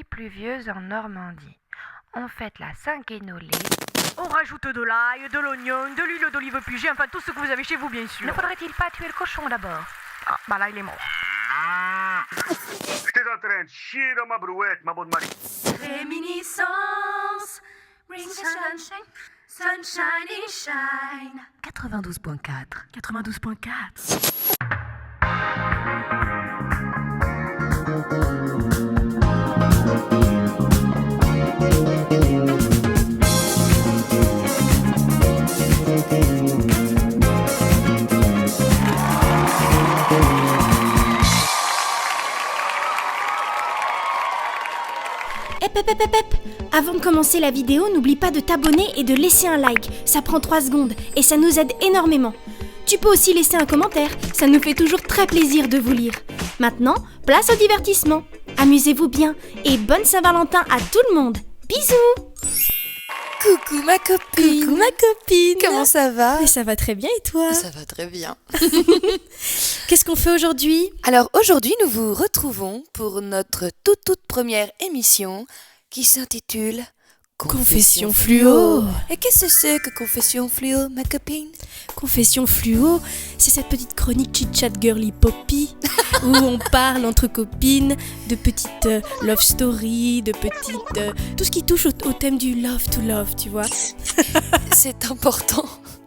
nuit pluvieuse en Normandie. On fête la Saint-Guénolé. On rajoute de l'ail, de l'oignon, de l'huile d'olive pugée, enfin tout ce que vous avez chez vous, bien sûr. Ne faudrait-il pas tuer le cochon d'abord? Ah, bah là, il est mort. J'étais en train de chier dans ma brouette, ma bonne Marie. Réminiscence, bring sunshine, sunshine and shine. 92.4. 92.4. Hep. Avant de commencer la vidéo, n'oublie pas de t'abonner et de laisser un like. Ça prend 3 secondes et ça nous aide énormément. Tu peux aussi laisser un commentaire, ça nous fait toujours très plaisir de vous lire. Maintenant, place au divertissement. Amusez-vous bien et bonne Saint-Valentin à tout le monde. Bisous! Coucou ma copine. Coucou ma copine. Comment ça va? Mais ça va très bien et toi? Ça va très bien. Qu'est-ce qu'on fait aujourd'hui? Alors aujourd'hui, nous vous retrouvons pour notre toute première émission qui s'intitule Confession fluo. Et qu'est-ce que c'est que Confession fluo, ma copine? Confession fluo, c'est cette petite chronique chit-chat girly poppy où on parle entre copines de petites love stories, de petites... tout ce qui touche au thème du love to love, tu vois. C'est important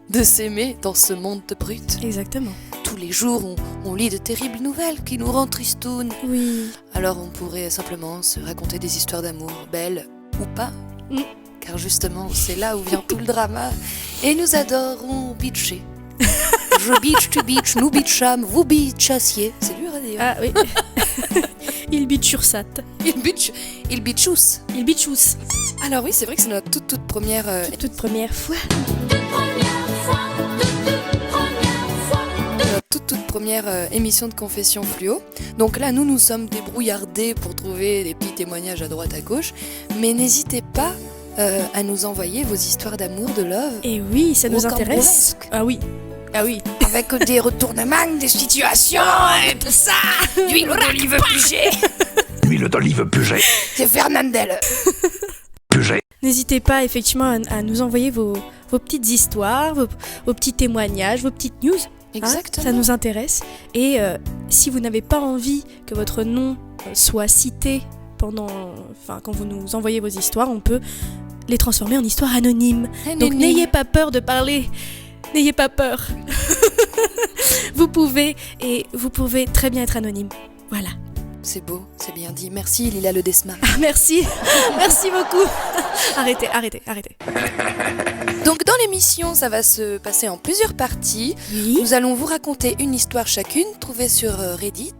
de s'aimer dans ce monde de brutes. Exactement. Tous les jours, on lit de terribles nouvelles qui nous rendent tristounes. Oui. Alors on pourrait simplement se raconter des histoires d'amour, belles ou pas. Car justement, c'est là où vient tout le drama. Et nous adorons bitcher. Je bitch, tu bitch, nous bitchâmes, vous bitchassiez. C'est dur à dire. Ah oui. Il bitchursat. Il bitchous. Il bitchous. Alors oui, c'est vrai que c'est notre toute première... Toute première fois. Notre toute première émission de Confession Fluo. Donc là, nous sommes débrouillardés pour trouver des petits témoignages à droite à gauche. Mais n'hésitez pas à nous envoyer vos histoires d'amour, de love. Et oui, ça nous intéresse. Ah oui. Avec des retournements, des situations et tout ça. D'huile d'olive pugée. Huile d'olive pugée. C'est Fernandel. Pugée. N'hésitez pas effectivement à nous envoyer vos petites histoires, vos petits témoignages, vos petites news. Exactement. Ça nous intéresse. Et si vous n'avez pas envie que votre nom soit cité quand vous nous envoyez vos histoires, on peut les transformer en histoires anonymes. Donc n'ayez pas peur de parler. N'ayez pas peur. Vous pouvez très bien être anonyme. Voilà. C'est beau, c'est bien dit. Merci Lila Ledesma. Merci beaucoup. Arrêtez. Donc dans l'émission, ça va se passer en plusieurs parties. Oui. Nous allons vous raconter une histoire chacune, trouvée sur Reddit.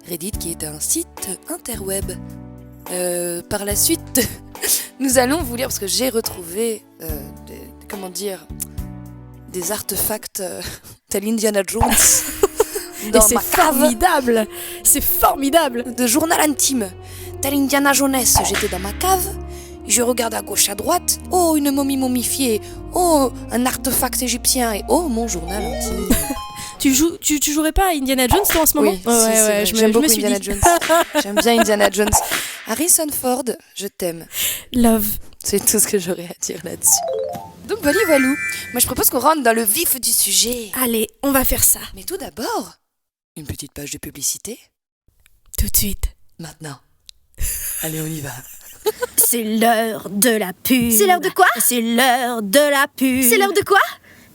Reddit qui est un site interweb. Par la suite, nous allons vous lire, parce que j'ai retrouvé des artefacts tel Indiana Jones dans ma cave. C'est formidable. De journal intime. Tel Indiana Jones, j'étais dans ma cave. Je regarde à gauche, à droite. Oh, une momie momifiée. Oh, un artefact égyptien. Et oh, mon journal intime. Tu jouerais pas à Indiana Jones toi en ce moment? Oui, ouais, j'aime beaucoup Indiana Jones. J'aime bien Indiana Jones. Harrison Ford, je t'aime. Love. C'est tout ce que j'aurais à dire là-dessus. Donc voilà. Moi je propose qu'on rentre dans le vif du sujet. Allez, on va faire ça. Mais tout d'abord, une petite page de publicité. Tout de suite. Maintenant. Allez, on y va. C'est l'heure de la pub. C'est l'heure de quoi? C'est l'heure de la pub. C'est l'heure de quoi?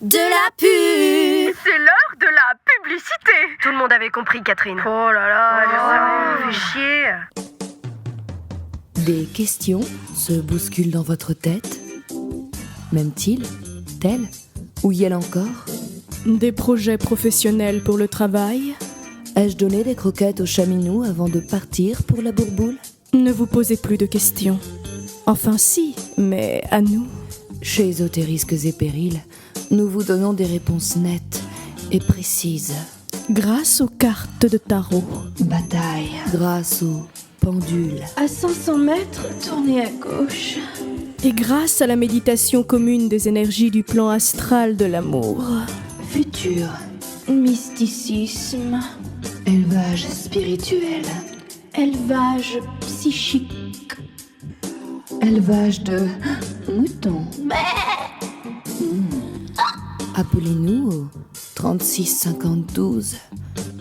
De la pub. C'est l'heure de la publicité. Tout le monde avait compris, Catherine. Oh là là, Ouais, fais chier. Des questions se bousculent dans votre tête. M'aime-t-il? Tel? Ou y-elle encore? Des projets professionnels pour le travail? Ai-je donné des croquettes au chaminou avant de partir pour la bourboule? Ne vous posez plus de questions. Enfin si, mais à nous. Chez Ésotérisques et Périls, nous vous donnons des réponses nettes et précises. Grâce aux cartes de tarot. Bataille. Grâce au pendule. À 500 mètres, tournez à gauche. Et grâce à la méditation commune des énergies du plan astral de l'amour. Futur. Mysticisme. Élevage spirituel. Élevage psychique. Élevage de moutons. Appelez-nous au 36 50 12.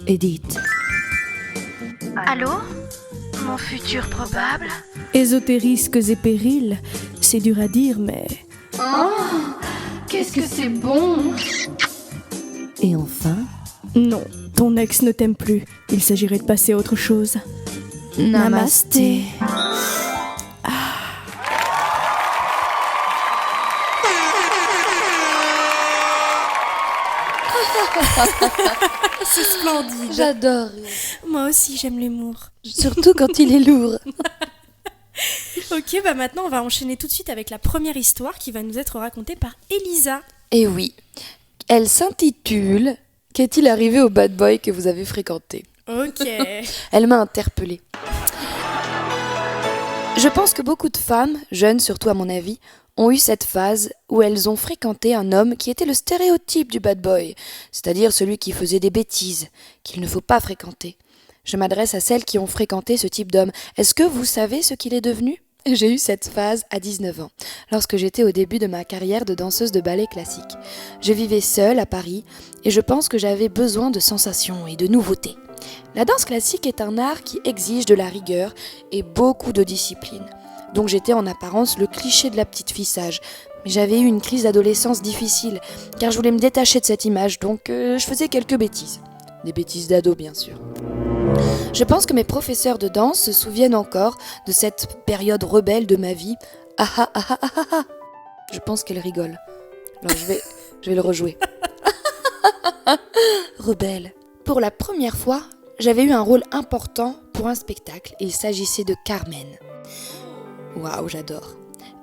Edith. Allô? Mon futur probable? Ésotérisques et périls, c'est dur à dire, mais... Oh, qu'est-ce que c'est bon! Et enfin, Non, ton ex ne t'aime plus. Il s'agirait de passer à autre chose. Namasté. C'est splendide. J'adore. Moi aussi, j'aime l'humour. Surtout quand il est lourd. Ok, bah maintenant, on va enchaîner tout de suite avec la première histoire qui va nous être racontée par Elisa. Et oui, elle s'intitule « Qu'est-il arrivé au bad boy que vous avez fréquenté ?» Ok. Elle m'a interpellée. Je pense que beaucoup de femmes, jeunes surtout à mon avis, ont eu cette phase où elles ont fréquenté un homme qui était le stéréotype du bad boy, c'est-à-dire celui qui faisait des bêtises, qu'il ne faut pas fréquenter. Je m'adresse à celles qui ont fréquenté ce type d'homme. Est-ce que vous savez ce qu'il est devenu ? J'ai eu cette phase à 19 ans, lorsque j'étais au début de ma carrière de danseuse de ballet classique. Je vivais seule à Paris et je pense que j'avais besoin de sensations et de nouveautés. La danse classique est un art qui exige de la rigueur et beaucoup de discipline. Donc j'étais en apparence le cliché de la petite fille sage. Mais j'avais eu une crise d'adolescence difficile, car je voulais me détacher de cette image, donc je faisais quelques bêtises. Des bêtises d'ado, bien sûr. Je pense que mes professeurs de danse se souviennent encore de cette période rebelle de ma vie. Ah ah ah ah ah ah ah. Je pense qu'elle rigole. Alors je vais le rejouer. Rebelle. Pour la première fois, j'avais eu un rôle important pour un spectacle et il s'agissait de Carmen. Waouh, j'adore.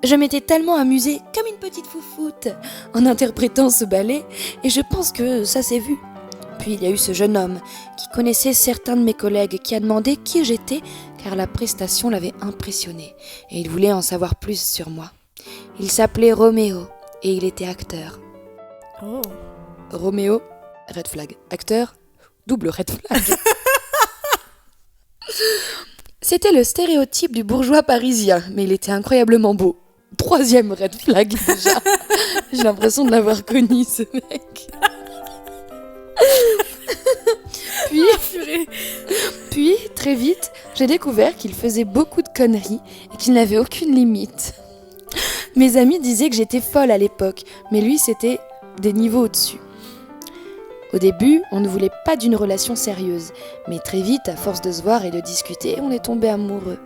Je m'étais tellement amusée comme une petite foufoute en interprétant ce ballet et je pense que ça s'est vu. Puis il y a eu ce jeune homme qui connaissait certains de mes collègues qui a demandé qui j'étais car la prestation l'avait impressionné et il voulait en savoir plus sur moi. Il s'appelait Roméo et il était acteur. Oh. Roméo, red flag. Acteur, double red flag. C'était le stéréotype du bourgeois parisien, mais il était incroyablement beau. 3e red flag déjà. J'ai l'impression de l'avoir connu ce mec. Puis, très vite, j'ai découvert qu'il faisait beaucoup de conneries et qu'il n'avait aucune limite. Mes amis disaient que j'étais folle à l'époque, mais lui, c'était des niveaux au-dessus. Au début, on ne voulait pas d'une relation sérieuse, mais très vite, à force de se voir et de discuter, on est tombé amoureux.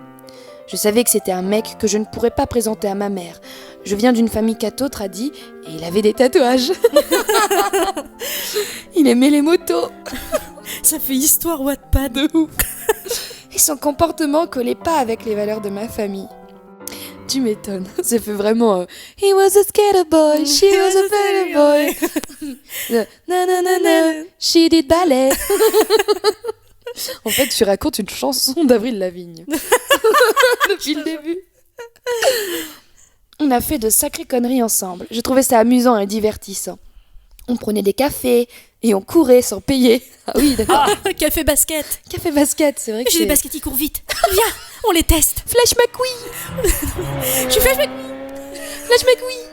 Je savais que c'était un mec que je ne pourrais pas présenter à ma mère. Je viens d'une famille catho tradie et il avait des tatouages. Il aimait les motos. Ça fait histoire Wattpad de ouf. Et son comportement collait pas avec les valeurs de ma famille. Tu m'étonnes, ça fait vraiment He was a skater boy, she was a better boy. Na na na na, she did ballet. En fait, tu racontes une chanson d'Avril Lavigne. Depuis le début. On a fait de sacrées conneries ensemble. Je trouvais ça amusant et divertissant. On prenait des cafés et on courait sans payer. Ah oui, d'accord. Ah, café basket. Café basket, c'est vrai que J'ai des baskets qui courent vite. Viens, on les teste. Flash McQueen. Je suis Flash McQueen. Flash McQueen.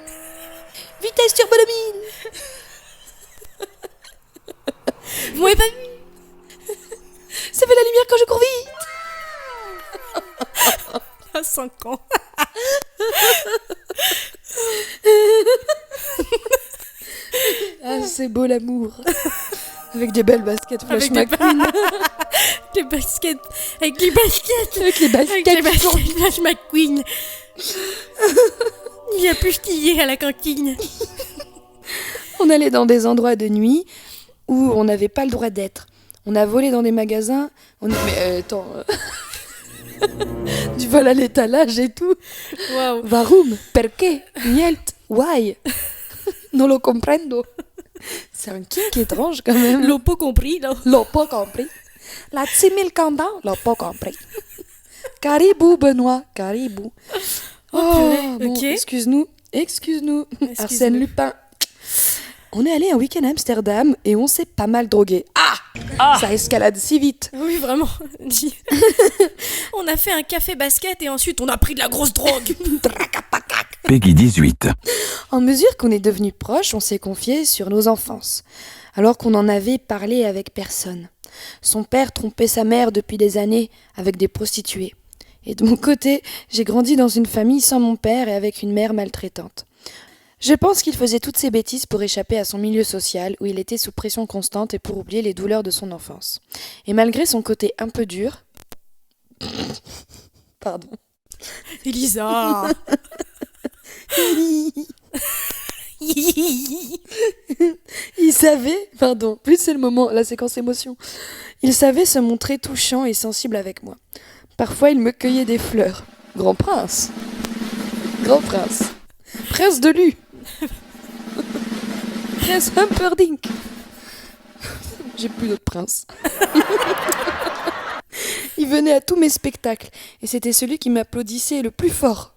Vitesse turbolamine. Vous m'avez pas vu? Ça fait la lumière quand je cours vite. À 5 ans. Ah, c'est beau l'amour. Avec des belles baskets Flash McQueen. Des baskets. Avec les baskets. Avec les baskets Flash McQueen. Il y a plus skier à la cantine. On allait dans des endroits de nuit où on n'avait pas le droit d'être. On a volé dans des magasins. Mais attends. Du vol à l'étalage et tout. Waouh. Varum, perché, niente, why. Non lo comprendo. C'est un kink étrange quand même. L'ont pas compris, là. L'ont pas compris. La 6000 candans, l'ont pas compris. Caribou, Benoît, caribou. Oh, purée, bon, ok. Excuse-nous. Arsène Lupin. On est allé un week-end à Amsterdam et on s'est pas mal drogué. Ça escalade si vite. Oui, vraiment. On a fait un café basket et ensuite on a pris de la grosse drogue. Peggy 18. En mesure qu'on est devenus proches, on s'est confié sur nos enfances, alors qu'on en avait parlé avec personne. Son père trompait sa mère depuis des années avec des prostituées. Et de mon côté, j'ai grandi dans une famille sans mon père et avec une mère maltraitante. Je pense qu'il faisait toutes ces bêtises pour échapper à son milieu social où il était sous pression constante et pour oublier les douleurs de son enfance. Et malgré son côté un peu dur... Pardon. Elisa. Il savait, pardon, plus c'est le moment, la séquence émotion. Il savait se montrer touchant et sensible avec moi. Parfois, il me cueillait des fleurs. Grand prince. Grand prince. Prince de Lu. Prince Humperdinck. J'ai plus d'autres princes. Il venait à tous mes spectacles et c'était celui qui m'applaudissait le plus fort.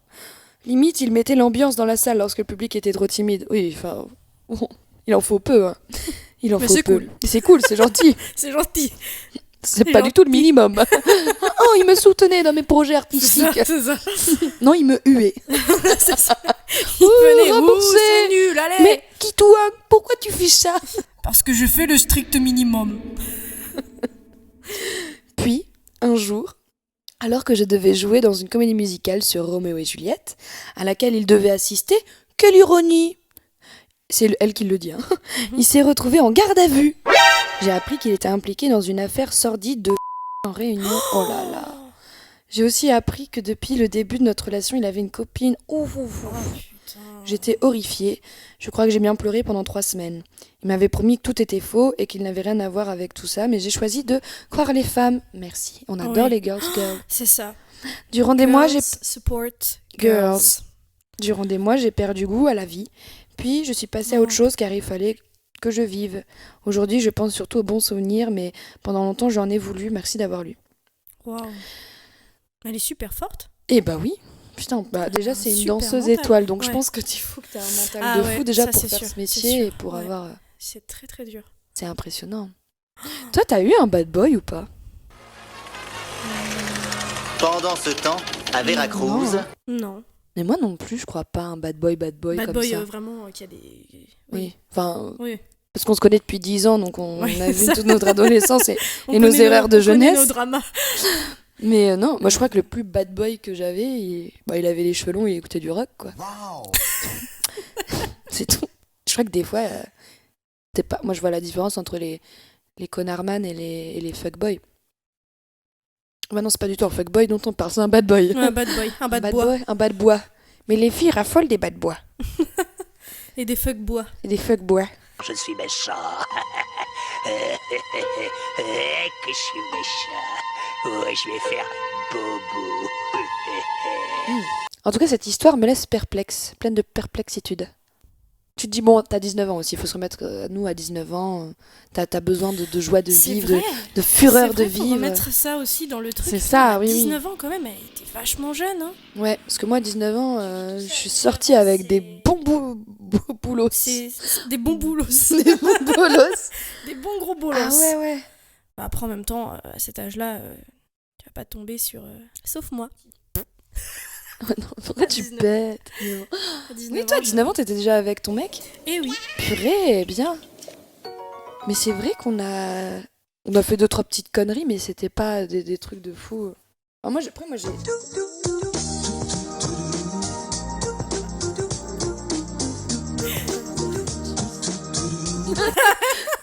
Limite, il mettait l'ambiance dans la salle lorsque le public était trop timide. Oui, enfin, bon, il en faut peu, hein. Il en Mais faut c'est peu. cool. C'est cool, c'est gentil. C'est gentil. C'est pas du tout le minimum. Oh, il me soutenait dans mes projets artistiques. C'est ça. Non, il me huait. C'est ça. Il venait, remboursé. c'est nul, allez. Mais qui toi, pourquoi tu fais ça? Parce que je fais le strict minimum. Puis, un jour, alors que je devais jouer dans une comédie musicale sur Roméo et Juliette, à laquelle il devait assister, quelle ironie! C'est elle qui le dit, hein. Il s'est retrouvé en garde à vue. J'ai appris qu'il était impliqué dans une affaire sordide de en réunion. Oh là là. J'ai aussi appris que depuis le début de notre relation, il avait une copine. J'étais horrifiée. Je crois que j'ai bien pleuré pendant 3 semaines. Il m'avait promis que tout était faux et qu'il n'avait rien à voir avec tout ça, mais j'ai choisi de croire les femmes. Merci. On adore les girls. C'est ça. Durant des mois, j'ai support girls. Durant des mois, j'ai perdu goût à la vie. Puis, je suis passée à autre chose car il fallait que je vive. Aujourd'hui, je pense surtout aux bons souvenirs, mais pendant longtemps, j'en ai voulu. Merci d'avoir lu. Waouh. Elle est super forte. Eh bah oui. Putain, bah déjà, c'est une super danseuse mental. étoile, donc Ouais. je pense que tu faut que tu aies un mental de fou déjà ça, pour c'est faire sûr, ce c'est métier sûr. et pour Ouais. avoir... C'est très très dur. C'est impressionnant. Toi, t'as eu un bad boy ou pas? Pendant ce temps, à Veracruz, Non. Mais moi non plus, je crois pas un bad boy Bad comme boy, ça. vraiment, qui a des... Oui, enfin... Oui. Parce qu'on se connaît depuis 10 ans, donc on Oui, a c'est vu ça. toute notre adolescence et On nos connaît erreurs de on connaît jeunesse. nos dramas. Mais non, moi je crois que le plus bad boy que j'avais, il avait les cheveux longs et il écoutait du rock, quoi. C'est tout. Je crois que des fois, moi je vois la différence entre les connards-man et les fuckboys. Bah non, c'est pas du tout un fuckboy dont on parle, c'est un bad boy. Un bad boy, un bad bois. boy, un bad bois. Mais les filles raffolent des bad bois. Et des fuck bois. Et des fuckboys. je suis méchant. Que je suis méchant. Ouais, je vais faire bobo. En tout cas, cette histoire me laisse perplexe, pleine de perplexitude. Tu te dis, bon, t'as 19 ans aussi, il faut se remettre à nous à 19 ans. T'as besoin de joie de C'est vivre, vrai. de fureur C'est vrai, de faut vivre. remettre ça aussi dans le truc. C'est ça, À oui, oui. 19 ans quand même, elle était vachement jeune. Hein. Ouais, parce que moi, à 19 ans, je suis sortie avec des bons boulots. C'est des bons boulots. Des bons bolos. Des bons gros boulots. Ah ouais, ouais. Après, en même temps, à cet âge-là, tu vas pas tomber sur... Sauf moi. Oh non, pourquoi tu 19. bêtes? À 19 Oui, toi, à 19 ans, t'étais déjà avec ton mec? Eh oui. Purée, bien. Mais c'est vrai qu'on a fait 2-3 petites conneries, mais c'était pas des trucs de fou. Alors moi, j'ai...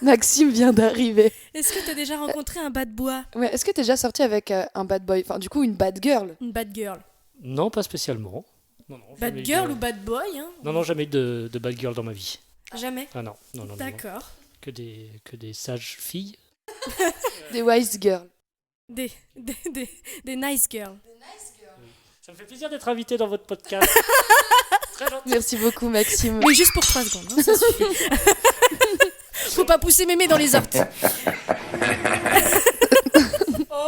Maxime vient d'arriver. Est-ce que t'as déjà rencontré un bad boy? Ouais, est-ce que t'es déjà sorti avec un bad boy? Enfin, du coup, une bad girl? Une bad girl. Non, pas spécialement. Non, Bad jamais eu girl de- ou bad boy hein? Non, jamais eu de bad girl dans ma vie. Jamais. Ah non. D'accord. Que des sages filles. Des wise girls. Des nice girls. Ça me fait plaisir d'être invité dans votre podcast. Très gentil. Merci beaucoup, Maxime. Mais juste pour 3 secondes, hein, ça suffit. Faut pas pousser mémé dans les orties.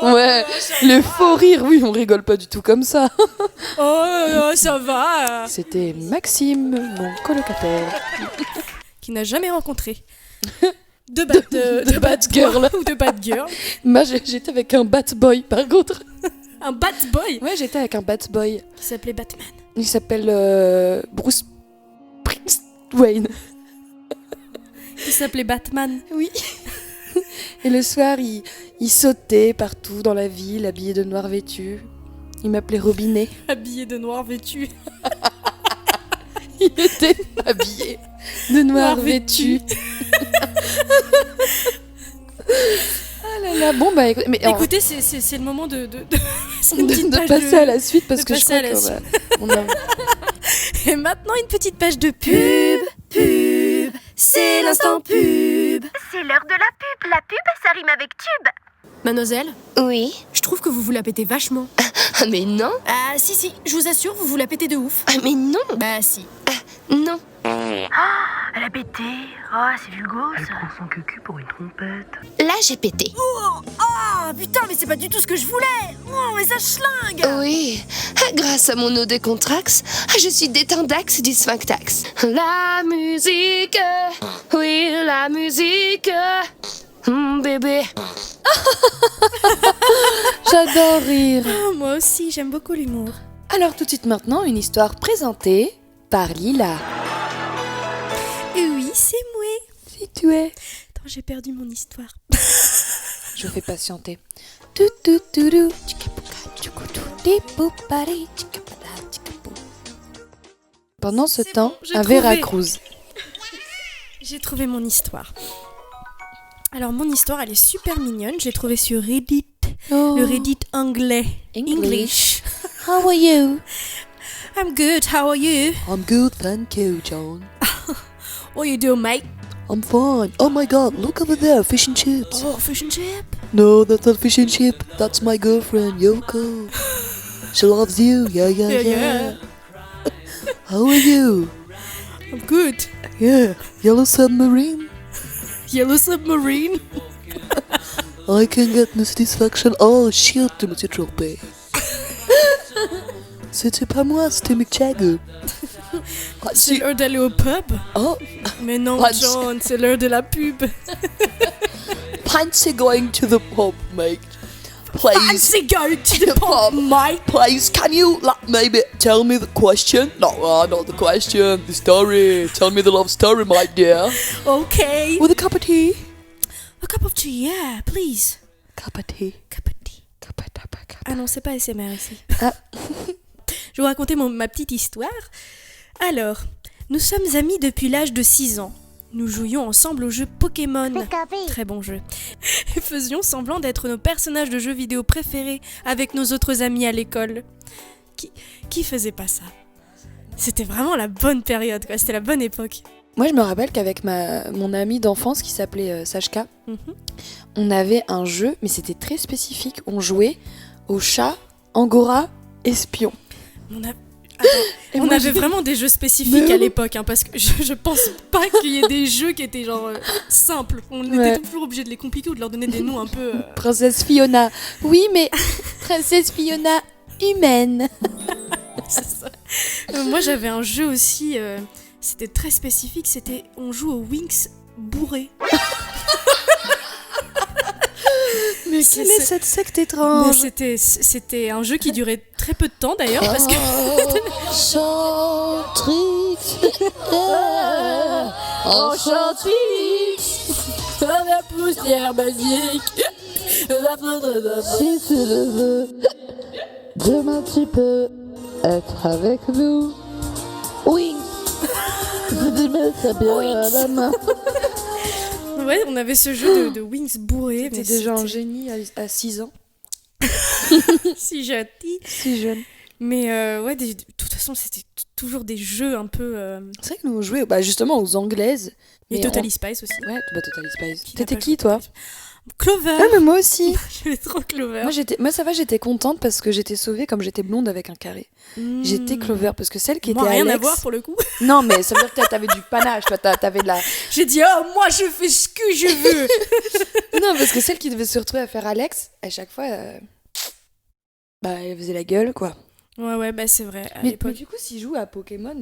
Ouais, le faux rire, oui, on rigole pas du tout comme ça. Oh, ça va. C'était Maxime, mon colocataire. Qui n'as jamais rencontré de bad girl ou de bad girl? Moi, j'étais avec un bat boy, par contre. Un bat boy? Ouais, j'étais avec un bat boy. Qui s'appelait Batman. Il s'appelle Bruce Prince Wayne. Il s'appelait Batman. Oui. Et le soir, il sautait partout dans la ville, habillé de noir vêtu. Il m'appelait Robinet. Habillé de noir vêtu. Il était habillé de noir vêtu. Ah là là, bon bah écoutez, c'est le moment de passer à la suite parce que je crois qu'on a... Et maintenant une petite page de pub. C'est l'instant pub. C'est l'heure de la pub. La pub, ça rime avec tube. Mademoiselle, Oui. je trouve que vous vous la pétez vachement. Ah, mais non. Ah si, je vous assure, vous vous la pétez de ouf. Ah, mais non. Bah si. Non. Elle a pété. Oh, c'est vulgose. Elle prend son cucu pour une trompette. Là, j'ai pété. Ah putain, mais c'est pas du tout ce que je voulais. Oh, mais ça schlingue. Oui. Grâce à mon eau décontrax, je suis détendax du sphinctax. La musique. Oui, la musique. Bébé. J'adore rire. Oh, moi aussi, j'aime beaucoup l'humour. Alors tout de suite maintenant, une histoire présentée par Lila. Et oui, c'est moi. Si tu es. Attends, j'ai perdu mon histoire. Je fais patienter. Pendant ce temps, bon, j'ai à trouvé. Veracruz. J'ai trouvé mon histoire. Alors, mon histoire, elle est super mignonne. J'ai trouvé sur Reddit. Oh. Le Reddit anglais. English. How are you? I'm good, how are you? I'm good, thank you, John. What you doing, mate? I'm fine. Oh my god, look over there, fish and chips. Oh, fish and chip? No, that's not fish and chip. That's my girlfriend, Yoko. She loves you. Yeah. How are you? I'm good. Yeah. Yellow submarine. Yellow submarine? I can get no satisfaction. Oh shit, tu me suis trompé. C'était pas moi, c'était Mick Jagger. C'est l'heure d'aller au pub? Oh. Mais non, Fancy. John, c'est l'heure de la pub. Fancy going to the pub, mate. Please. Fancy going to the pub, mate. Please, can you maybe tell me the question? No, not the question. The story. Tell me the love story, my dear. Okay. With a cup of tea. A cup of tea, yeah, please. Cup of tea. Cup of tea. Ah non, c'est pas SMR ici. Ah. Je vais vous raconter ma petite histoire. Alors, nous sommes amis depuis l'âge de 6 ans. Nous jouions ensemble au jeu Pokémon. Très bon jeu. Et faisions semblant d'être nos personnages de jeux vidéo préférés avec nos autres amis à l'école. Qui faisait pas ça? C'était vraiment la bonne période, quoi. C'était la bonne époque. Moi, je me rappelle qu'avec mon amie d'enfance qui s'appelait Sashka, on avait un jeu, mais c'était très spécifique. On jouait au chat, Angora, espion. On avait vraiment des jeux spécifiques à l'époque, hein, parce que je pense pas qu'il y ait des jeux qui étaient genre simples. On était toujours obligés de les compliquer ou de leur donner des noms un peu... Princesse Fiona. Oui, mais Princesse Fiona humaine. C'est ça. Moi, j'avais un jeu aussi, c'était très spécifique, on joue aux Winx bourrés. Mais quelle est cette secte étrange? C'était un jeu qui durait très peu de temps d'ailleurs parce que... Enchantrix, Enchantrix, dans la poussière magique, la poudre de... Si tu le veux, demain tu peux être avec nous. Oui, je mets ça bien à la main. Ouais, on avait ce jeu de Winx bourré. C'était déjà un génie à 6 ans. Si jeune. Si jeune. Mais ouais, de toute façon, c'était toujours des jeux un peu... C'est vrai que nous on jouait justement aux anglaises. Et Totally Spice aussi. Ouais, Totally Spice. T'étais qui, toi? Clover. Ah, mais moi aussi. J'aimais trop Clover. Moi, ça va, j'étais contente parce que j'étais sauvée comme j'étais blonde avec un carré. J'étais Clover parce que celle qui était rien Alex... à voir pour le coup. Non, mais ça veut dire que t'avais du panache, toi, t'avais de la... J'ai dit, oh, moi, je fais ce que je veux. Non, parce que celle qui devait se retrouver à faire Alex, à chaque fois, elle faisait la gueule, quoi. Ouais, bah c'est vrai. À Mais l'époque. du coup, s'ils jouent à Pokémon,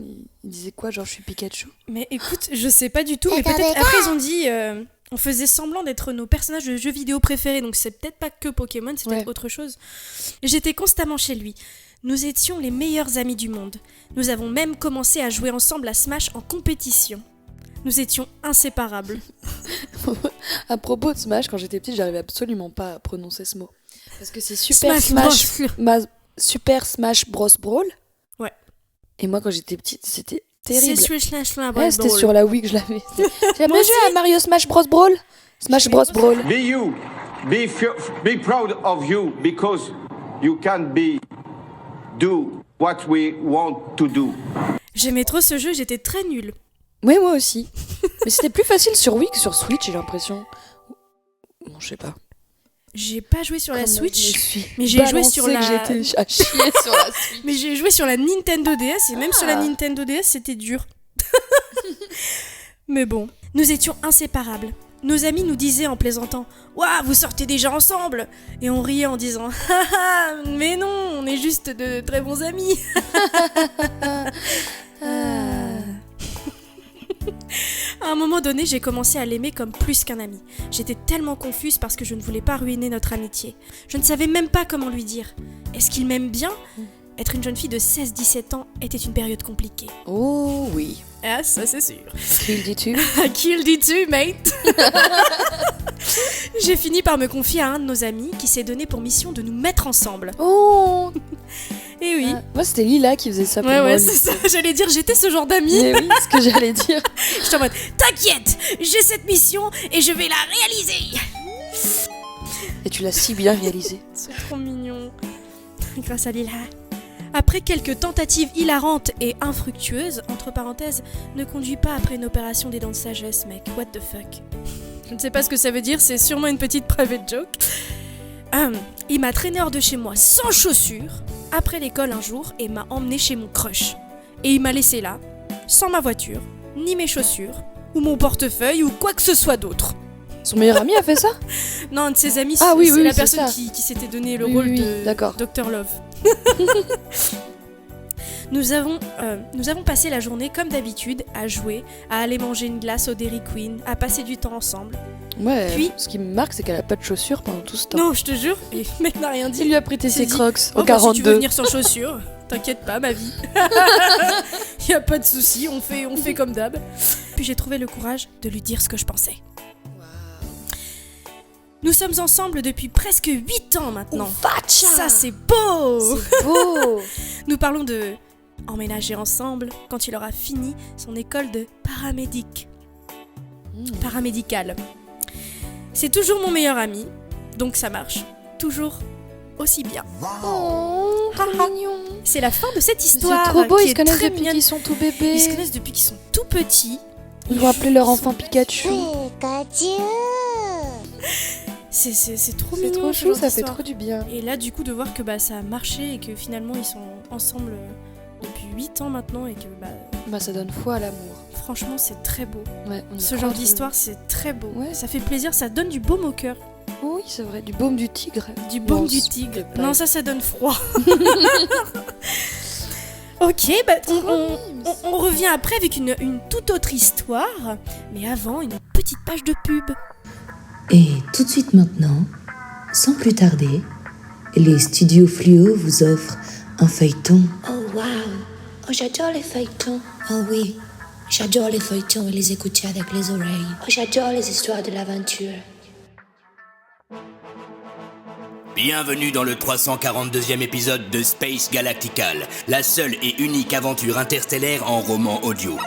ils disaient quoi? Genre, je suis Pikachu? Mais écoute, je sais pas du tout, mais peut-être après ils ont dit. On faisait semblant d'être nos personnages de jeux vidéo préférés, donc c'est peut-être pas que Pokémon, c'est peut-être autre chose. J'étais constamment chez lui. Nous étions les meilleurs amis du monde. Nous avons même commencé à jouer ensemble à Smash en compétition. Nous étions inséparables. À propos de Smash, quand j'étais petite, j'arrivais absolument pas à prononcer ce mot. Parce que c'est Super Smash Bros. Brawl. Ouais. Et moi, quand j'étais petite, c'était terrible. C'était sur la Wii que je l'avais. Tu as pas joué à Mario Smash Bros. Brawl? Smash Bros. Brawl. Be you. Be proud of you because you can do what we want to do. J'aimais trop ce jeu, j'étais très nulle. Oui, moi aussi. Mais c'était plus facile sur Wii que sur Switch, j'ai l'impression. Bon, je sais pas. J'ai pas joué sur la Switch, mais j'ai joué sur la... J'étais à chier sur la Switch. Mais j'ai joué sur la Nintendo DS, et même sur la Nintendo DS, c'était dur. Mais bon, nous étions inséparables. Nos amis nous disaient en plaisantant « Waouh, vous sortez déjà ensemble !» Et on riait en disant « Haha, mais non, on est juste de très bons amis !» À un moment donné, j'ai commencé à l'aimer comme plus qu'un ami. J'étais tellement confuse parce que je ne voulais pas ruiner notre amitié. Je ne savais même pas comment lui dire. Est-ce qu'il m'aime bien ? Être une jeune fille de 16-17 ans était une période compliquée. Oh oui. Ah, ça c'est sûr. Kill D2. Kill D2, mate. J'ai fini par me confier à un de nos amis qui s'est donné pour mission de nous mettre ensemble. Oh. Et oui. Moi, c'était Lila qui faisait ça pour moi. Ouais, c'est ça. J'allais dire, j'étais ce genre d'amie. Mais oui, ce que j'allais dire. J'étais en mode, t'inquiète, j'ai cette mission et je vais la réaliser. Et tu l'as si bien réalisée. C'est trop mignon. Grâce à Lila. Après quelques tentatives hilarantes et infructueuses, entre parenthèses, ne conduis pas après une opération des dents de sagesse, mec. What the fuck. Je ne sais pas ce que ça veut dire, c'est sûrement une petite private joke. Il m'a traîné hors de chez moi sans chaussures, après l'école un jour, et m'a emmené chez mon crush. Et il m'a laissé là, sans ma voiture, ni mes chaussures, ou mon portefeuille, ou quoi que ce soit d'autre. Son meilleur ami a fait ça? Non, un de ses amis, c'est la personne qui s'était donné le rôle de Dr. Love. Nous avons passé la journée comme d'habitude à jouer, à aller manger une glace au Dairy Queen, à passer du temps ensemble. Ouais, puis, ce qui me marque, c'est qu'elle a pas de chaussures pendant tout ce temps. Non, je te jure, et le mec n'a rien dit. Il lui a prêté ses Crocs en 42. Si tu veux venir sans chaussures, t'inquiète pas, ma vie. Y a pas de souci, on fait comme d'hab. Puis j'ai trouvé le courage de lui dire ce que je pensais. Nous sommes ensemble depuis presque 8 ans maintenant. Ça, c'est beau. C'est beau. Nous parlons de emménager ensemble quand il aura fini son école de paramédical. C'est toujours mon meilleur ami, donc ça marche toujours aussi bien. Oh, trop mignon. C'est la fin de cette histoire. C'est trop beau, ils se connaissent depuis qu'ils sont tout bébés. Ils se connaissent depuis qu'ils sont tout petits. Ils vont appeler leur enfant Pikachu. C'est trop mignon. C'est trop chou, ça fait trop du bien. Et là, du coup, de voir que ça a marché et que finalement ils sont ensemble depuis 8 ans maintenant et que ça donne foi à l'amour. Franchement, c'est très beau. Ouais, ce genre d'histoire, c'est très beau. Ouais. Ça fait plaisir, ça donne du baume au cœur. Oui, c'est vrai, du baume du tigre. Du baume du tigre. Non, ça donne froid. Ok, on revient après avec une toute autre histoire. Mais avant, une petite page de pub. Et tout de suite maintenant, sans plus tarder, les studios Fluo vous offrent un feuilleton. Oh waouh, oh j'adore les feuilletons. Oh oui, j'adore les feuilletons et les écouter avec les oreilles. Oh j'adore les histoires de l'aventure. Bienvenue dans le 342e épisode de Space Galactical, la seule et unique aventure interstellaire en roman audio.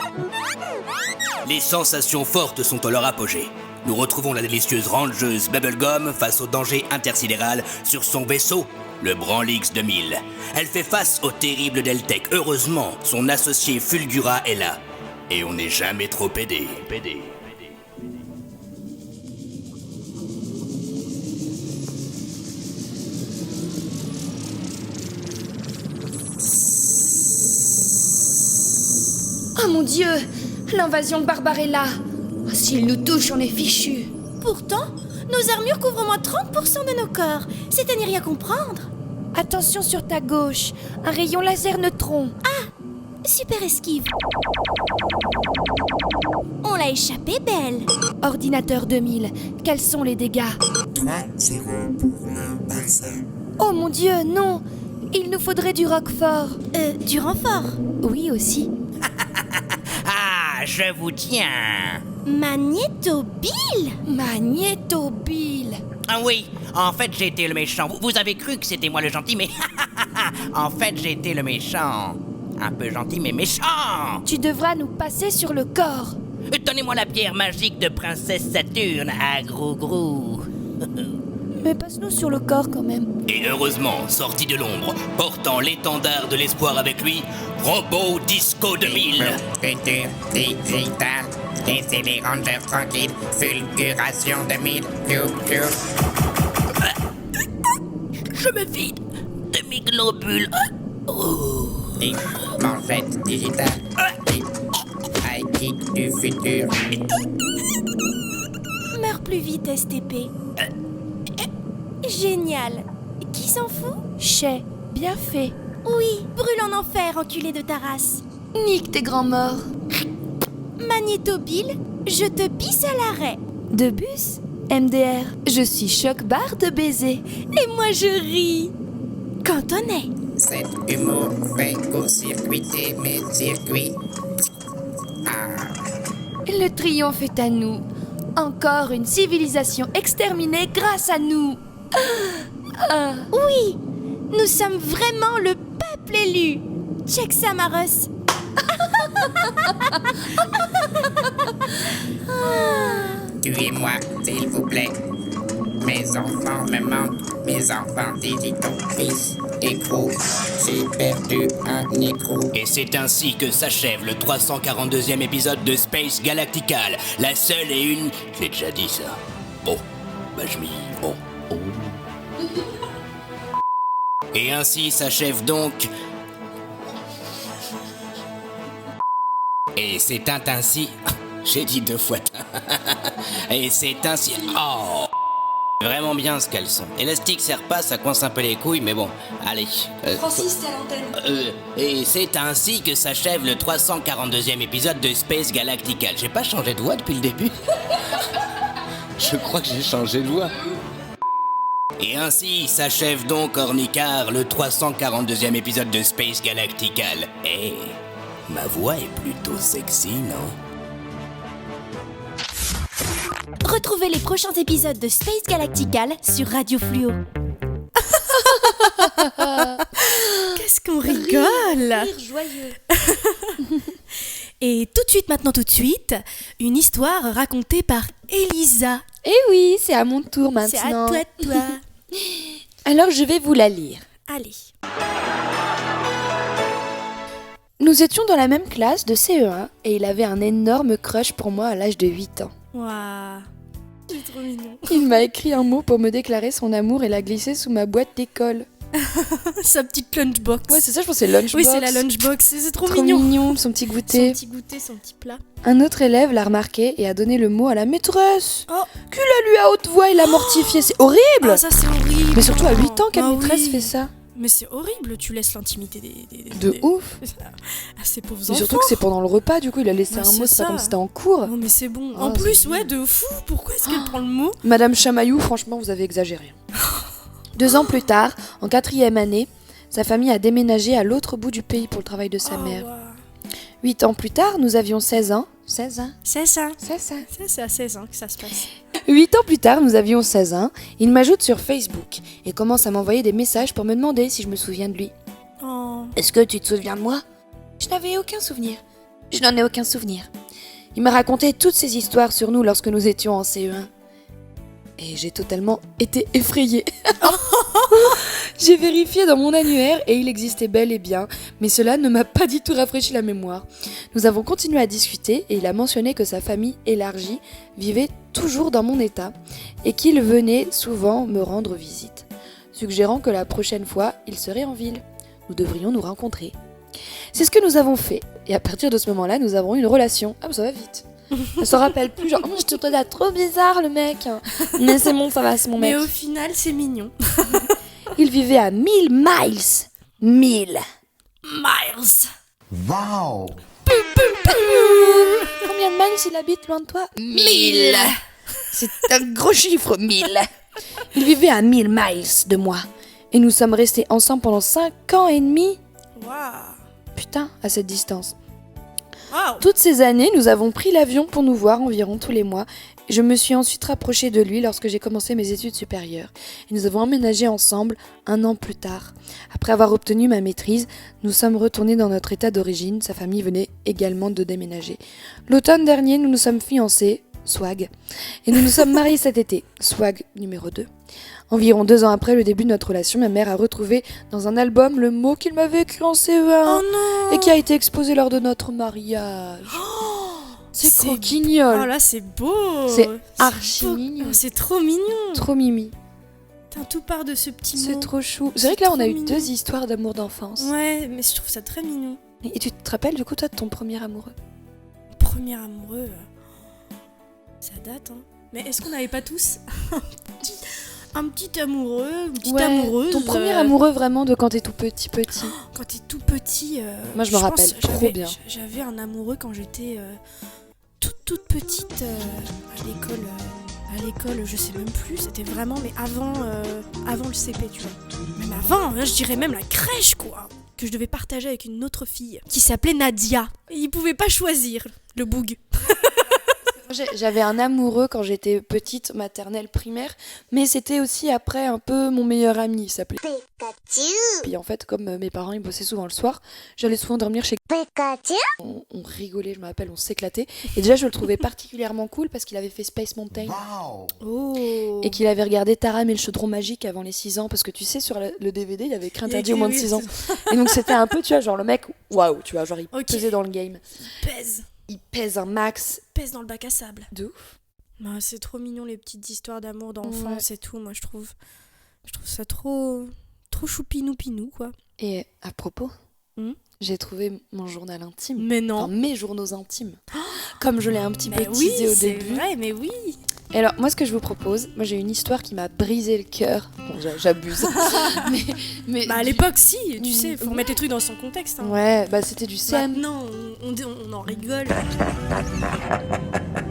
Les sensations fortes sont à leur apogée. Nous retrouvons la délicieuse rangeuse Bubblegum face au danger intersidéral sur son vaisseau, le Branlix 2000. Elle fait face au terrible Deltec. Heureusement, son associé Fulgura est là. Et on n'est jamais trop aidé. Oh mon Dieu, l'invasion barbare est là. S'il nous touche, on est fichus. Pourtant, nos armures couvrent au moins 30% de nos corps. C'est à n'y rien comprendre. Attention sur ta gauche, un rayon laser neutron. Ah, super esquive. On l'a échappé, Belle. Ordinateur 2000, quels sont les dégâts? 3-0 pour le Barça. Oh mon Dieu, non! Il nous faudrait du roquefort. Du renfort? Oui, aussi. Ah, je vous tiens. Magnéto-Bill? Magnéto-Bill. Ah oui, en fait j'ai été le méchant. Vous avez cru que c'était moi le gentil, mais en fait j'ai été le méchant. Un peu gentil mais méchant. Tu devras nous passer sur le corps. Donnez-moi la pierre magique de Princesse Saturne à Grou-Grou. Mais passe-nous sur le corps quand même. Et heureusement, sorti de l'ombre, portant l'étendard de l'espoir avec lui, Robot Disco 2000. Futur digital, laissez les rangers tranquilles, Fulguration 2000, Je me vide de mes globules. Manchette digitale, high-kick du futur. Meurs plus vite, STP. Génial. Qui s'en fout? Chais, bien fait. Oui, brûle en enfer, enculé de ta race. Nique tes grands morts. Magnéto-Bill, je te pisse à l'arrêt. De bus? MDR, je suis choc-barre de baiser. Et moi je ris. Quand on est. Cet humour fait court-circuiter mes circuits. Le triomphe est à nous. Encore une civilisation exterminée grâce à nous. Oui, nous sommes vraiment le peuple élu. Check ça, Maros. Tuez-moi, s'il vous plaît. Mes enfants me manquent, mes enfants digitaux, fils, écrou. J'ai perdu un écrou. Et c'est ainsi que s'achève le 342e épisode de Space Galactical. La seule et une... Je l'ai déjà dit ça. Bon, bah je m'y... Bon. Oh. Et ainsi s'achève donc... Et c'est ainsi... J'ai dit 2 fois. Et c'est ainsi... Oh. Vraiment bien ce qu'elles sont. Élastique sert pas, ça coince un peu les couilles, mais bon, allez. Francis, t'es à l'antenne. Et c'est ainsi que s'achève le 342e épisode de Space Galactical. J'ai pas changé de voix depuis le début. Je crois que j'ai changé de voix. Et ainsi s'achève donc, Ornicar, le 342e épisode de Space Galactical. Eh, ma voix est plutôt sexy, non? Retrouvez les prochains épisodes de Space Galactical sur Radio Fluo. Qu'est-ce qu'on rigole! Rire joyeux. Et tout de suite, une histoire racontée par Elisa. Eh oui, c'est à mon tour maintenant. C'est à toi. Alors je vais vous la lire. Allez. Nous étions dans la même classe de CE1 et il avait un énorme crush pour moi à l'âge de 8 ans. Waouh, c'est trop mignon. Il m'a écrit un mot pour me déclarer son amour et l'a glissé sous ma boîte d'école. Sa petite lunchbox. Ouais, c'est ça, je pense que c'est lunchbox. Oui, c'est la lunchbox, c'est trop mignon. Son petit goûter. Son petit plat. Un autre élève l'a remarqué et a donné le mot à la maîtresse. Qui l'a lu à haute voix et l'a mortifié. C'est horrible. Ah, ça c'est horrible. Mais surtout à 8 ans, quelle maîtresse fait ça? Mais c'est horrible, tu laisses l'intimité de ouf. À ces pauvres et enfants. surtout que c'est pendant le repas, du coup il a laissé un mot, c'est pas comme si c'était en cours. Non mais c'est bon. En plus, ouais, de fou, pourquoi est-ce qu'elle prend le mot? Madame Chamaillou, franchement, vous avez exagéré. 2 ans plus tard, en 4e année, sa famille a déménagé à l'autre bout du pays pour le travail de sa mère. Wow. 8 ans plus tard, nous avions 16 ans. 16 ans. C'est ça. C'est ça. C'est à 16 ans que ça se passe. 8 ans plus tard, nous avions 16 ans. Il m'ajoute sur Facebook et commence à m'envoyer des messages pour me demander si je me souviens de lui. Oh. Est-ce que tu te souviens de moi? Je n'avais aucun souvenir. Je n'en ai aucun souvenir. Il m'a raconté toutes ces histoires sur nous lorsque nous étions en CE1. Et j'ai totalement été effrayée. J'ai vérifié dans mon annuaire et il existait bel et bien, mais cela ne m'a pas du tout rafraîchi la mémoire. Nous avons continué à discuter et il a mentionné que sa famille élargie vivait toujours dans mon état et qu'il venait souvent me rendre visite, suggérant que la prochaine fois, il serait en ville. Nous devrions nous rencontrer. C'est ce que nous avons fait et à partir de ce moment-là, nous avons eu une relation. Ah, ça va vite. Elle se rappelle plus, genre, je te trouve trop bizarre le mec. Mais c'est bon, ça va, c'est mon mec. Mais au final, c'est mignon. Il vivait à 1000 miles. 1000 miles. Wow. Combien de miles il habite loin de toi? 1000. C'est un gros chiffre, 1000. Il vivait à 1000 miles de moi. Et nous sommes restés ensemble pendant 5 ans et demi. Waouh. Putain, à cette distance. Wow. Toutes ces années, nous avons pris l'avion pour nous voir environ tous les mois. Je me suis ensuite rapprochée de lui lorsque j'ai commencé mes études supérieures. Et nous avons emménagé ensemble 1 an plus tard. Après avoir obtenu ma maîtrise, nous sommes retournés dans notre état d'origine. Sa famille venait également de déménager. L'automne dernier, nous nous sommes fiancés, swag, et nous nous sommes mariés cet été, swag numéro 2. Environ 2 ans après le début de notre relation, ma mère a retrouvé dans un album le mot qu'il m'avait écrit en CE1 et qui a été exposé lors de notre mariage. C'est croquignol. Oh là, c'est beau. C'est archi mignon. C'est trop mignon. Trop mimi. Putain, tout part de ce petit mot. C'est trop chou. C'est vrai que là, on a eu 2 histoires d'amour d'enfance. Ouais, mais je trouve ça très mignon. Et tu te rappelles du coup, toi, de ton premier amoureux? Premier amoureux, ça date, hein. Mais est-ce qu'on n'avait pas tous un petit amoureux, une petite amoureuse? Ton premier amoureux vraiment de quand t'es tout petit. Quand t'es tout petit. Moi, je me rappelle trop bien. J'avais un amoureux quand j'étais toute petite à l'école, je sais même plus, c'était vraiment, mais avant le CP, tu vois. Même avant, hein, je dirais même la crèche, quoi. Que je devais partager avec une autre fille qui s'appelait Nadia. Et il pouvait pas choisir, le boug. J'avais un amoureux quand j'étais petite, maternelle, primaire, mais c'était aussi après un peu mon meilleur ami, il s'appelait Pikachu. Puis en fait, comme mes parents ils bossaient souvent le soir, j'allais souvent dormir chez Pikachu. On rigolait, je me rappelle, on s'éclatait. Et déjà, je le trouvais particulièrement cool parce qu'il avait fait Space Mountain. Wow. Oh. Et qu'il avait regardé Taram et le chaudron magique avant les 6 ans, parce que tu sais, sur le DVD, il y avait écrit interdit au moins de 6 ans. Et donc c'était un peu, tu vois, genre le mec, waouh, tu vois, genre il pesait dans le game. Il pèse un max. Pèse dans le bac à sable. De ouf. Bah, c'est trop mignon les petites histoires d'amour d'enfance et tout, moi je trouve ça trop choupinou quoi. Et à propos, j'ai trouvé mon journal intime. Mais non. Enfin, mes journaux intimes. Comme je l'ai un petit peu teasé au début. C'est vrai, mais oui. Et alors, moi, ce que je vous propose, moi j'ai une histoire qui m'a brisé le cœur. Bon, j'abuse. mais à l'époque, si, tu sais, faut remettre les trucs dans son contexte. Hein. Ouais, bah c'était du CM. Maintenant, on en rigole.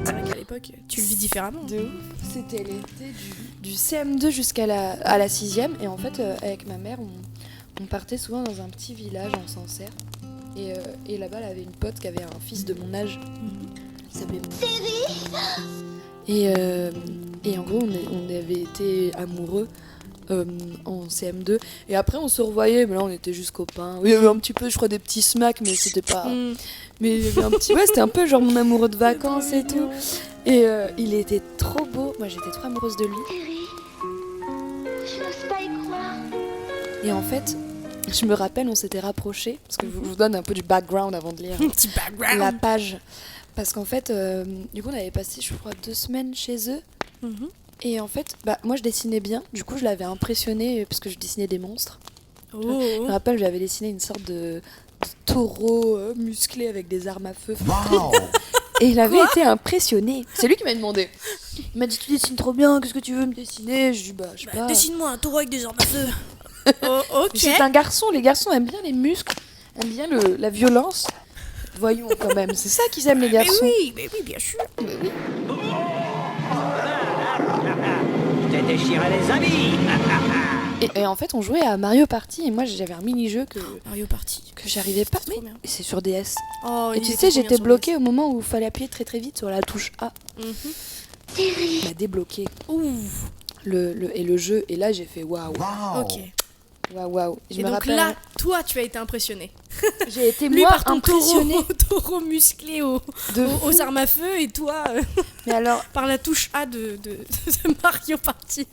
C'est vrai qu'à l'époque, tu le vis différemment. De ouf. C'était l'été du CM2 jusqu'à la 6e. Et en fait, avec ma mère, on partait souvent dans un petit village en Sancerre. Et là-bas, elle avait une pote qui avait un fils de mon âge. Il s'appelait Et en gros, on avait été amoureux en CM2. Et après, on se revoyait, mais là, on était juste copains. Il y avait un petit peu, je crois, des petits smacks, mais c'était pas... Mais il y avait un petit... Ouais, c'était un peu genre mon amoureux de vacances et tout. Et il était trop beau. Moi, j'étais trop amoureuse de lui. Je n'ose pas y croire. Et en fait, je me rappelle, on s'était rapprochés. Parce que je vous donne un peu du background avant de lire Un petit background. la page. Parce qu'en fait, du coup, on avait passé, je crois, 2 semaines chez eux. Et en fait, moi, je dessinais bien. Du coup, je l'avais impressionné parce que je dessinais des monstres. Je me rappelle, j'avais dessiné une sorte de taureau musclé avec des armes à feu. Wow. Et il avait été impressionné. C'est lui qui m'a demandé. Il m'a dit, tu dessines trop bien, qu'est-ce que tu veux me dessiner? Je dis, je sais pas. Dessine-moi un taureau avec des armes à feu. Ok. C'est un garçon, les garçons aiment bien les muscles, aiment bien la violence. Voyons quand même, c'est ça qu'ils aiment les garçons. Mais oui, bien sûr. Mais oui. Je t'ai déchiré les amis. Et en fait, on jouait à Mario Party et moi j'avais un mini-jeu que j'arrivais pas. Et c'est sur DS. Et tu sais, j'étais bloquée au moment où il fallait appuyer très très vite sur la touche A. Il m'a débloqué. Le jeu, et là j'ai fait waouh. Ok. Waouh. Et donc là, toi, tu as été impressionné. J'ai été lui moi par ton impressionnée. taureau musclé aux armes à feu et toi mais alors par la touche A de Mario Party.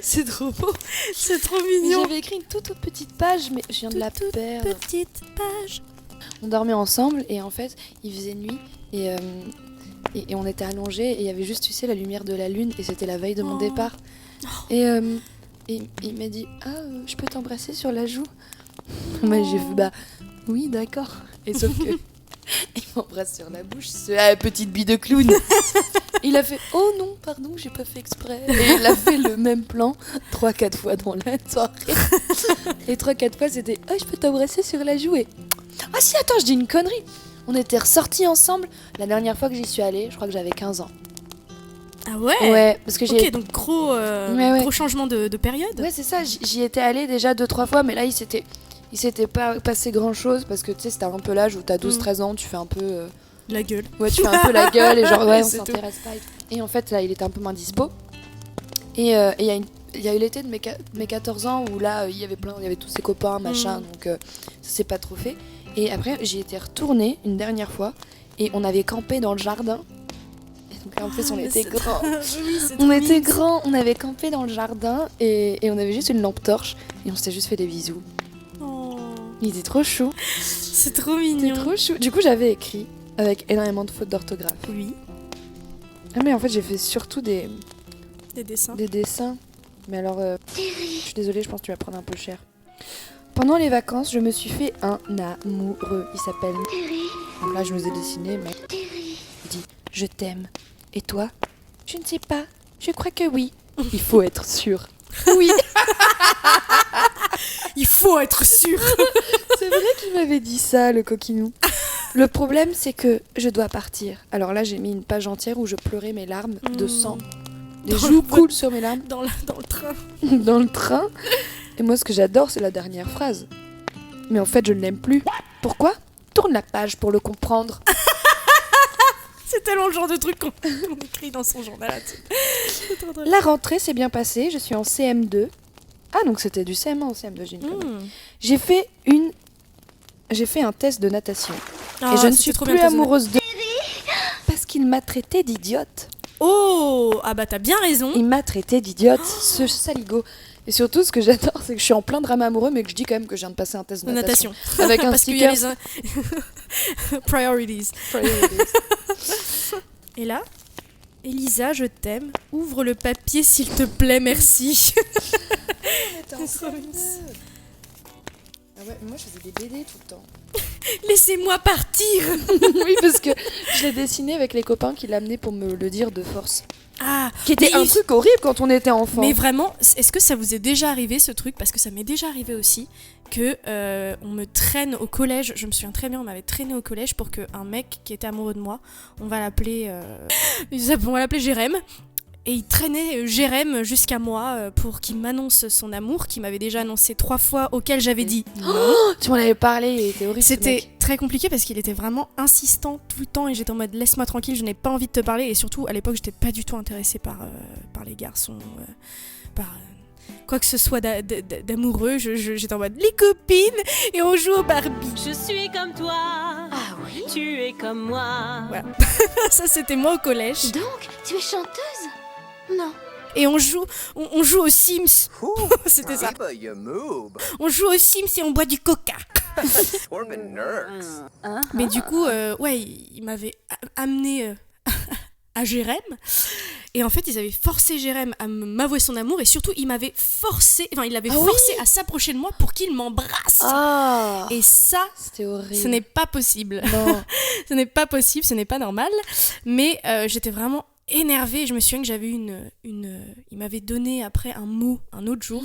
C'est trop beau. C'est trop mignon. J'avais écrit une toute petite page, mais je viens de la perdre. Petite page. On dormait ensemble et en fait, il faisait nuit et on était allongés et il y avait juste, tu sais, la lumière de la lune et c'était la veille de mon départ. Et il m'a dit je peux t'embrasser sur la joue? Moi j'ai fait oui d'accord. Et sauf que Il m'embrasse sur la bouche, petite bille de clown. Il a fait « Oh non, pardon, j'ai pas fait exprès ». Et il a fait le même plan 3-4 fois dans la soirée. Et 3-4 fois, c'était « Oh, je peux t'embrasser sur la joue ». Et « Ah si, attends, je dis une connerie ». On était ressortis ensemble. La dernière fois que j'y suis allée, je crois que j'avais 15 ans. Ah ouais. Ouais, parce que j'ai... Ok, donc gros changement de période. Ouais, c'est ça, j'y étais allée déjà 2-3 fois, mais là, il s'était pas passé grand-chose, parce que tu sais, c'était un peu l'âge où t'as 12-13 ans, tu fais un peu... La gueule. Ouais, tu fais un peu la gueule, et genre, ouais, on C'est s'intéresse pas. Et en fait, là, il était un peu moins dispo. Et il y a eu l'été de mes 14 ans, où là, il y avait tous ses copains, machin, donc ça s'est pas trop fait. Et après, j'y étais retournée une dernière fois, et on avait campé dans le jardin. Donc là, en plus, on était grands. On était grands, on avait campé dans le jardin et on avait juste une lampe torche et on s'était juste fait des bisous. Oh. Il était trop chou. C'est trop mignon. C'était trop chou. Du coup, j'avais écrit avec énormément de fautes d'orthographe. Oui. Ah, mais en fait, j'ai fait surtout des dessins. Des dessins. Mais alors, je suis désolée, je pense que tu vas prendre un peu cher. Pendant les vacances, je me suis fait un amoureux. Il s'appelle... Donc là, je nous ai dessiné, mais... Il dit « Je t'aime. Et toi ?» « Je ne sais pas. Je crois que oui. » Il faut être sûr. Oui. Il faut être sûr. C'est vrai qu'il m'avait dit ça, le coquinou. Le problème, c'est que je dois partir. Alors là, j'ai mis une page entière où je pleurais mes larmes de sang. Des joues coulent sur mes larmes. Dans le train. Dans le train. Et moi, ce que j'adore, c'est la dernière phrase. Mais en fait, je ne l'aime plus. Pourquoi ? Tourne la page pour le comprendre. C'est tellement le genre de truc qu'on écrit dans son journal. La rentrée s'est bien passée, je suis en CM2. Ah, donc c'était du CM1 en CM2, j'ai une connerie. J'ai fait un test de natation. Et je ne suis plus amoureuse de... Parce qu'il m'a traité d'idiote. Oh, ah bah t'as bien raison. Il m'a traité d'idiote, ce saligo. Et surtout, ce que j'adore, c'est que je suis en plein drame amoureux, mais que je dis quand même que je viens de passer un test de natation. Avec un sticker. Parce qu'il y a les... Priorities. Et là, Elisa, je t'aime. Ouvre le papier, s'il te plaît, merci. Ah ouais, moi je faisais des BD tout le temps. Laissez-moi partir. Oui, parce que je l'ai dessiné avec les copains qui l'amenaient pour me le dire de force. Ah, qui était un truc horrible quand on était enfant. Mais vraiment, est-ce que ça vous est déjà arrivé ce truc ? Parce que ça m'est déjà arrivé aussi que on me traîne au collège. Je me souviens très bien, on m'avait traîné au collège pour qu'un mec qui était amoureux de moi, on va l'appeler Jérém. Et il traînait Jérém jusqu'à moi pour qu'il m'annonce son amour, qu'il m'avait déjà annoncé 3 fois, auquel j'avais dit non. Oh, tu m'en avais parlé, il était horrible. C'était très compliqué parce qu'il était vraiment insistant tout le temps et j'étais en mode laisse-moi tranquille, je n'ai pas envie de te parler. Et surtout, à l'époque, j'étais pas du tout intéressée par les garçons, par quoi que ce soit d'amoureux. J'étais en mode les copines et on joue au Barbie. Je suis comme toi. Ah oui. Tu es comme moi. Voilà. Ça, c'était moi au collège. Donc, tu es chanteuse ? Non. Et on joue aux Sims. C'était ça. On joue aux Sims et on boit du coca. Mais du coup, il m'avait amené à Jérém. Et en fait, ils avaient forcé Jérém à m'avouer son amour. Et surtout, il l'avait forcé à s'approcher de moi pour qu'il m'embrasse. Ah. Et ça, c'était horrible. Ce n'est pas possible. Non. Ce n'est pas possible, ce n'est pas normal. Mais j'étais vraiment énervée. Je me souviens que j'avais il m'avait donné après un mot un autre jour.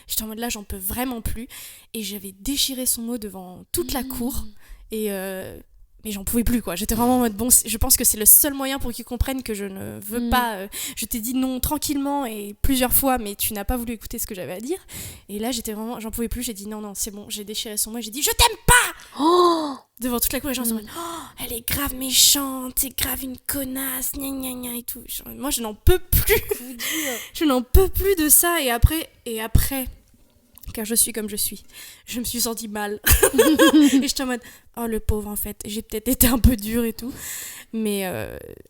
J'étais en mode là, j'en peux vraiment plus. Et j'avais déchiré son mot devant toute la cour. Et mais j'en pouvais plus, quoi. J'étais vraiment en mode bon, je pense que c'est le seul moyen pour qu'ils comprennent que je ne veux pas. Je t'ai dit non tranquillement et plusieurs fois, mais tu n'as pas voulu écouter ce que j'avais à dire. Et là, j'en pouvais plus. J'ai dit non, c'est bon. J'ai déchiré son mot. J'ai dit je t'aime pas devant toute la cour. Les gens sont en mode elle est grave méchante, c'est grave une connasse, gna gna gna et tout. Moi, je n'en peux plus. Je n'en peux plus de ça. Et après. Car je suis comme je suis. Je me suis sentie mal. Et j'étais en mode, oh le pauvre en fait. J'ai peut-être été un peu dure et tout. Mais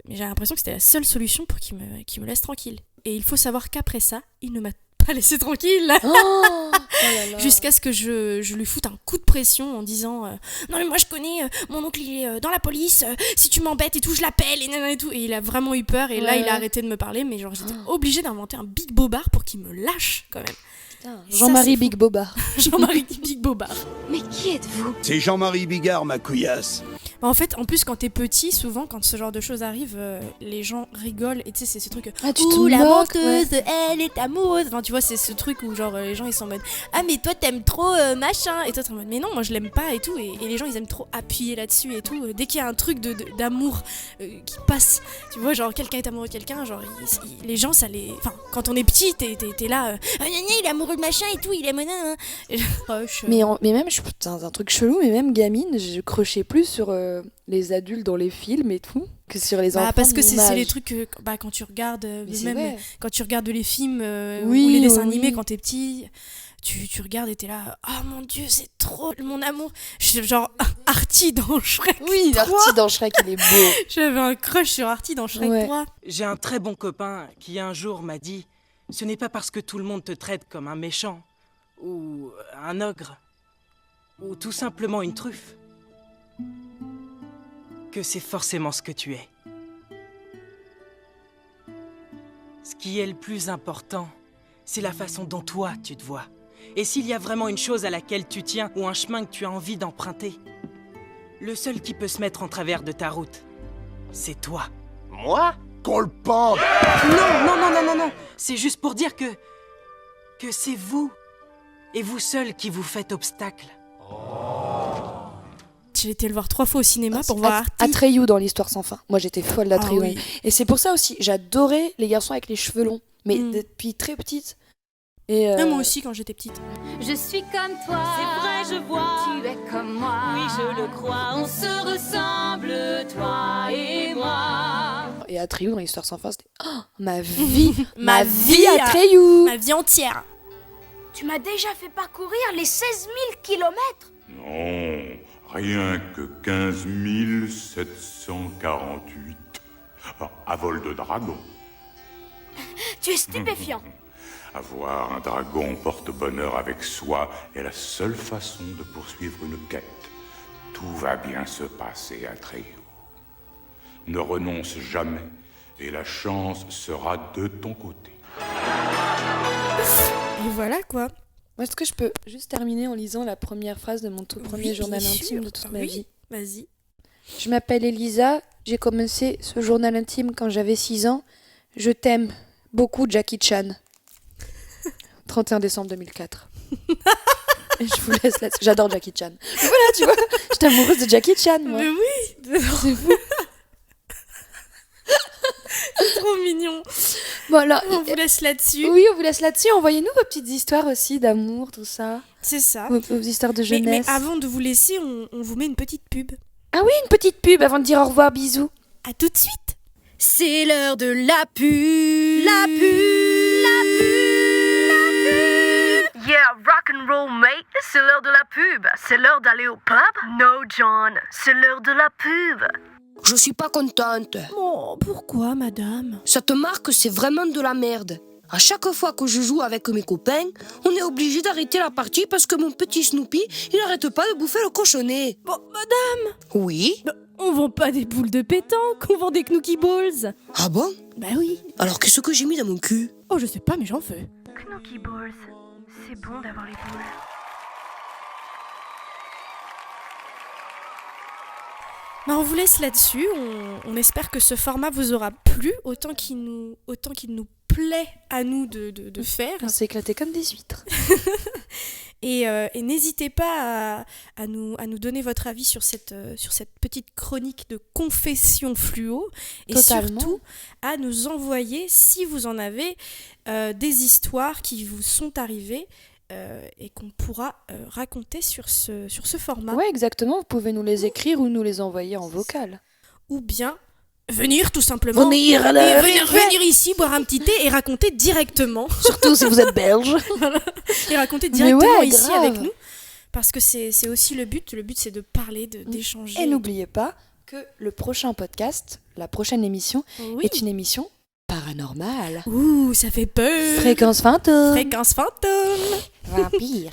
j'ai l'impression que c'était la seule solution pour qu'il me laisse tranquille. Et il faut savoir qu'après ça, il ne m'a pas laissé tranquille. Oh là là. Jusqu'à ce que je lui foute un coup de pression en disant non mais moi je connais, mon oncle il est dans la police, si tu m'embêtes et tout, je l'appelle et tout. Et il a vraiment eu peur et là il a arrêté de me parler. Mais genre j'étais obligée d'inventer un big bobard pour qu'il me lâche quand même. Jean-Marie Big Bobard. Jean-Marie Big Bobard. Mais qui êtes-vous ? C'est Jean-Marie Bigard, ma couillasse. En fait, en plus, quand t'es petit, souvent, quand ce genre de choses arrive, les gens rigolent. Et tu sais, c'est ce truc. Ah, tu te la moques, menteuse, elle est amoureuse. Enfin, tu vois, c'est ce truc où, genre, les gens, ils sont en mode ah, mais toi, t'aimes trop machin. Et toi, t'es en mode mais non, moi, je l'aime pas et tout. Et les gens, ils aiment trop appuyer là-dessus et tout. Dès qu'il y a un truc d'amour qui passe, tu vois, genre, quelqu'un est amoureux de quelqu'un, genre, les gens, ça les. Enfin, quand on est petit, t'es là. Il est amoureux de machin et tout, il est monnaie. Mais même, c'est un truc chelou, mais même gamine, je crochais plus sur les adultes dans les films et tout que sur les enfants. Parce que de mon c'est âge. les trucs que quand tu regardes, même vrai. quand tu regardes les films Oui, ou les dessins oui. animés quand t'es petit. Tu regardes et t'es là, oh mon dieu, c'est trop mon amour. Je suis genre Artie dans Shrek 3. Oui, Artie dans Shrek, il est beau. J'avais un crush sur Artie dans Shrek 3. J'ai un très bon copain qui un jour m'a dit « Ce n'est pas parce que tout le monde te traite comme un méchant, ou un ogre, ou tout simplement une truffe, que c'est forcément ce que tu es. Ce qui est le plus important, c'est la façon dont toi tu te vois. Et s'il y a vraiment une chose à laquelle tu tiens ou un chemin que tu as envie d'emprunter, le seul qui peut se mettre en travers de ta route, c'est toi. » Moi ? Colpant. Non, c'est juste pour dire que c'est vous, et vous seul qui vous faites obstacle. J'ai été le voir 3 fois au cinéma pour voir Artie. Atreyu dans l'Histoire sans fin. Moi, j'étais folle d'Atreyu. oui. Et c'est pour ça aussi, j'adorais les garçons avec les cheveux longs. Mais depuis très petite. Et moi aussi, quand j'étais petite. Je suis comme toi. C'est vrai, je vois. Tu es comme moi. Oui, je le crois. On se ressemble, toi et moi. Et Atreyu dans l'Histoire sans fin, c'était ma vie. ma vie Atreyu. Ma vie entière. Tu m'as déjà fait parcourir les 16 000 kilomètres. Non, rien que 15 748. À vol de dragon. Tu es stupéfiant. Avoir un dragon porte-bonheur avec soi est la seule façon de poursuivre une quête. Tout va bien se passer, Atreyu. Ne renonce jamais et la chance sera de ton côté. Et voilà quoi. Moi, est-ce que je peux juste terminer en lisant la première phrase de mon tout premier journal intime de toute ma vie ? Vas-y. Je m'appelle Elisa, j'ai commencé ce journal intime quand j'avais 6 ans. Je t'aime beaucoup, Jackie Chan. 31 décembre 2004. Et je vous laisse là-dessus. J'adore Jackie Chan. Mais voilà, tu vois, j'étais amoureuse de Jackie Chan, moi. Mais oui. C'est fou. C'est trop mignon. Voilà. On vous laisse là-dessus. Oui, on vous laisse là-dessus. Envoyez-nous vos petites histoires aussi d'amour, tout ça. C'est ça. Vos histoires de jeunesse. Mais avant de vous laisser, on vous met une petite pub. Ah oui, une petite pub avant de dire au revoir, bisous. À tout de suite. C'est l'heure de la pub. La pub. Yeah, rock and roll, mate. C'est l'heure de la pub. C'est l'heure d'aller au pub? No, John. C'est l'heure de la pub. Je suis pas contente. Oh, pourquoi, madame ? Cette marque, c'est vraiment de la merde. À chaque fois que je joue avec mes copains, on est obligé d'arrêter la partie parce que mon petit Snoopy, il arrête pas de bouffer le cochonnet. Bon, madame ? Oui ? On vend pas des boules de pétanque, on vend des Knooky Balls. Ah bon ? Bah oui. Alors qu'est-ce que j'ai mis dans mon cul ? Oh, je sais pas, mais j'en veux. Knooky Balls, c'est bon d'avoir les boules. Bah, on vous laisse là-dessus. On espère que ce format vous aura plu autant qu'il nous plaît à nous de faire. On s'est éclaté comme des huîtres. Et n'hésitez pas à nous donner votre avis sur cette petite chronique de confession fluo. Et Totalement. surtout à nous envoyer, si vous en avez, des histoires qui vous sont arrivées et qu'on pourra raconter sur ce format. Ouais, exactement. Vous pouvez nous les écrire ou nous les envoyer en vocal. Ou bien venir tout simplement. Venir ici, boire un petit thé et raconter directement. Surtout si vous êtes belge. Et raconter directement ici grave. avec nous. Parce que c'est aussi le but. Le but, c'est de parler, d'échanger. Et n'oubliez pas que le prochain podcast, la prochaine émission, est une émission paranormale. Ouh, ça fait peur. Fréquence fantôme. Fréquence fantôme. Vampire.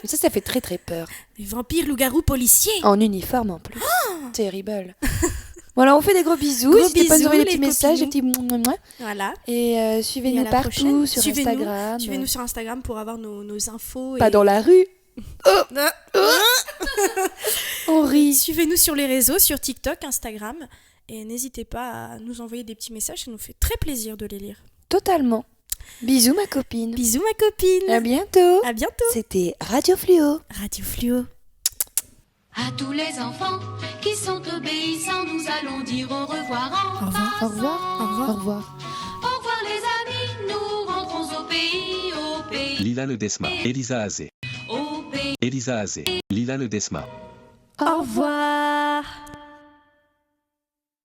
Mais ça fait très très peur. Les vampires, loups-garous, policiers. En uniforme en plus. Terrible. Voilà, on fait des gros bisous. N'hésitez pas à nous envoyer des petits messages, des petits mouah. Voilà. Et suivez-nous partout sur Instagram. Suivez-nous sur Instagram pour avoir nos infos. Pas dans la rue. On Laurie. Suivez-nous sur les réseaux, sur TikTok, Instagram. Et n'hésitez pas à nous envoyer des petits messages, ça nous fait très plaisir de les lire. Totalement. Bisous ma copine. Bisous ma copine. À bientôt. À bientôt. C'était Radio Fluo. Radio Fluo. À tous les enfants qui sont obéissants, nous allons dire au revoir en Au revoir. Au revoir. Au revoir. Au revoir les amis, nous rentrons au pays. Lila Ledesma, Elisa Azé. Au pays. Elisa Azé, Lila Ledesma. Au revoir.